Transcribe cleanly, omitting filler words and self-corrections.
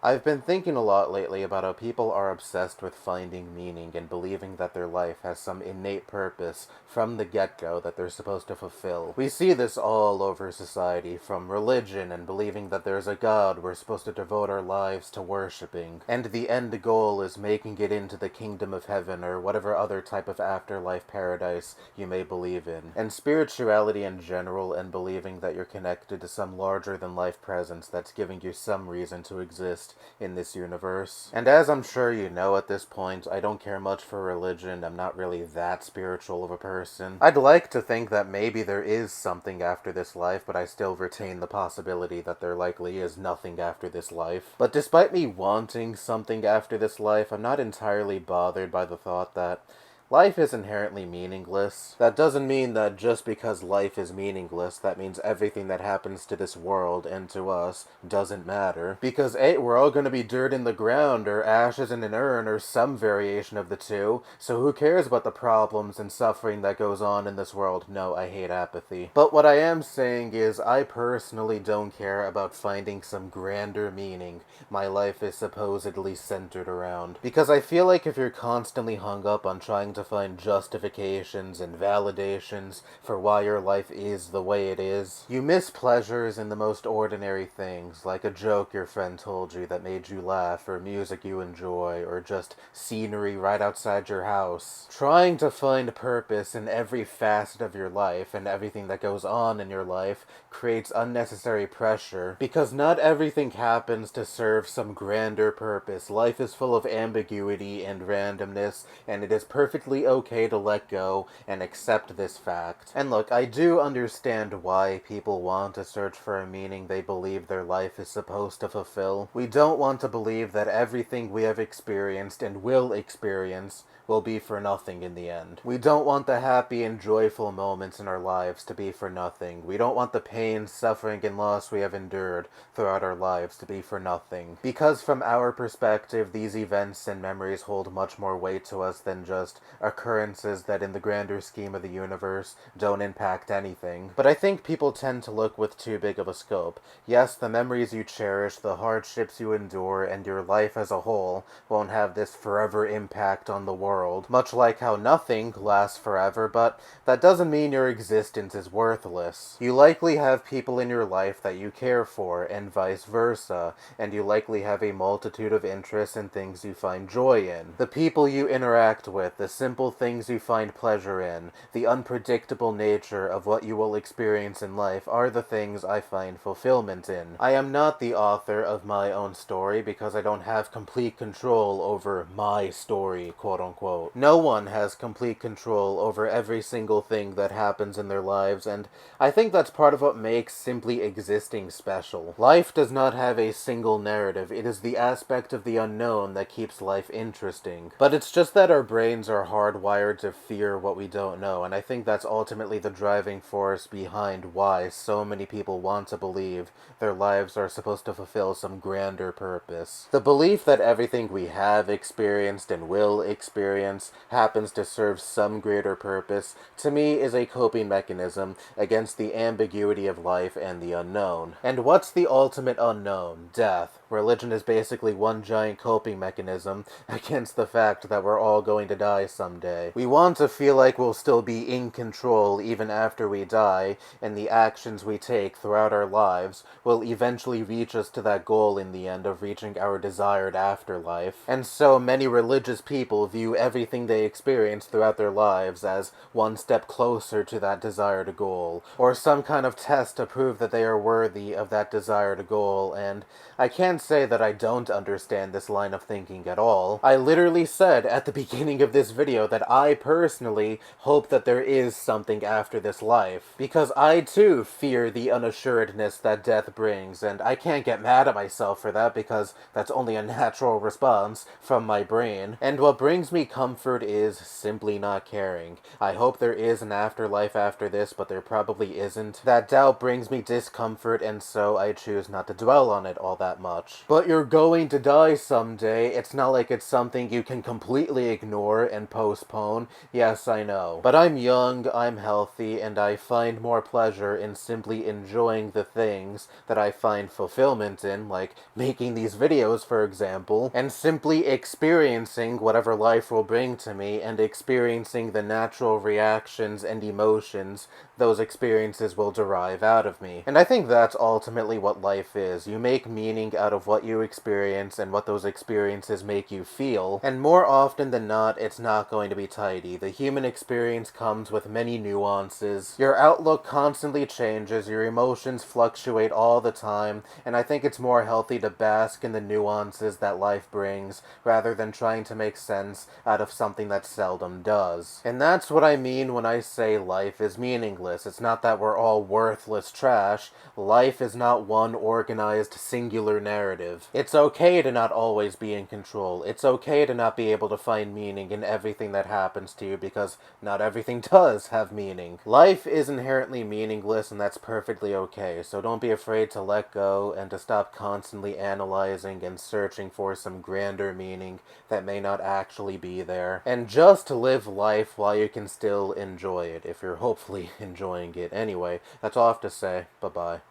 I've been thinking a lot lately about how people are obsessed with finding meaning and believing that their life has some innate purpose from the get-go that they're supposed to fulfill. We see this all over society, from religion and believing that there's a god we're supposed to devote our lives to worshipping, and the end goal is making it into the kingdom of heaven or whatever other type of afterlife paradise you may believe in. And spirituality in general, and believing that you're connected to some larger-than-life presence that's giving you some reason to exist in this universe. And as I'm sure you know at this point, I don't care much for religion. I'm not really that spiritual of a person. I'd like to think that maybe there is something after this life, but I still retain the possibility that there likely is nothing after this life. But despite me wanting something after this life, I'm not entirely bothered by the thought that life is inherently meaningless. That doesn't mean that just because life is meaningless, that means everything that happens to this world and to us doesn't matter. Because we're all gonna be dirt in the ground, or ashes in an urn, or some variation of the two, so who cares about the problems and suffering that goes on in this world? No, I hate apathy. But what I am saying is, I personally don't care about finding some grander meaning my life is supposedly centered around. Because I feel like if you're constantly hung up on trying to find justifications and validations for why your life is the way it is, you miss pleasures in the most ordinary things, like a joke your friend told you that made you laugh, or music you enjoy, or just scenery right outside your house. Trying to find purpose in every facet of your life and everything that goes on in your life creates unnecessary pressure, because not everything happens to serve some grander purpose. Life is full of ambiguity and randomness, and it is perfectly okay to let go and accept this fact. And look, I do understand why people want to search for a meaning they believe their life is supposed to fulfill. We don't want to believe that everything we have experienced and will experience will be for nothing in the end. We don't want the happy and joyful moments in our lives to be for nothing. We don't want the pain, suffering, and loss we have endured throughout our lives to be for nothing. Because from our perspective, these events and memories hold much more weight to us than just occurrences that in the grander scheme of the universe don't impact anything. But I think people tend to look with too big of a scope. Yes, the memories you cherish, the hardships you endure, and your life as a whole won't have this forever impact on the world, much like how nothing lasts forever, but that doesn't mean your existence is worthless. You likely have people in your life that you care for, and vice versa, and you likely have a multitude of interests and things you find joy in. The people you interact with, the simple things you find pleasure in, the unpredictable nature of what you will experience in life are the things I find fulfillment in. I am not the author of my own story because I don't have complete control over my story, quote-unquote. No one has complete control over every single thing that happens in their lives, and I think that's part of what makes simply existing special. Life does not have a single narrative. It is the aspect of the unknown that keeps life interesting. But it's just that our brains are hardwired to fear what we don't know, and I think that's ultimately the driving force behind why so many people want to believe their lives are supposed to fulfill some grander purpose. The belief that everything we have experienced and will experience happens to serve some greater purpose, to me, is a coping mechanism against the ambiguity of life and the unknown. And what's the ultimate unknown? Death. Religion is basically one giant coping mechanism against the fact that we're all going to die someday. We want to feel like we'll still be in control even after we die, and the actions we take throughout our lives will eventually reach us to that goal in the end of reaching our desired afterlife. And so many religious people view everything they experience throughout their lives as one step closer to that desired goal, or some kind of test to prove that they are worthy of that desired goal, and I can't say that I don't understand this line of thinking at all. I literally said at the beginning of this video that I personally hope that there is something after this life, because I too fear the unassuredness that death brings, and I can't get mad at myself for that because that's only a natural response from my brain. And what brings me comfort is simply not caring. I hope there is an afterlife after this, but there probably isn't. That doubt brings me discomfort, and so I choose not to dwell on it all that much. much. But you're going to die someday. It's not like it's something you can completely ignore and postpone. Yes, I know. But I'm young, I'm healthy, and I find more pleasure in simply enjoying the things that I find fulfillment in, like making these videos, for example, and simply experiencing whatever life will bring to me and experiencing the natural reactions and emotions those experiences will derive out of me. And I think that's ultimately what life is. You make meaning out of what you experience and what those experiences make you feel, and more often than not, it's not going to be tidy. The human experience comes with many nuances. Your outlook constantly changes, your emotions fluctuate all the time, and I think it's more healthy to bask in the nuances that life brings, rather than trying to make sense out of something that seldom does. And that's what I mean when I say life is meaningless. It's not that we're all worthless trash. Life is not one organized, singular narrative. It's okay to not always be in control. It's okay to not be able to find meaning in everything that happens to you, because not everything does have meaning. Life is inherently meaningless, and that's perfectly okay, so don't be afraid to let go and to stop constantly analyzing and searching for some grander meaning that may not actually be there. And just live life while you can still enjoy it, if you're hopefully enjoying it. Anyway, that's all I have to say. Bye-bye.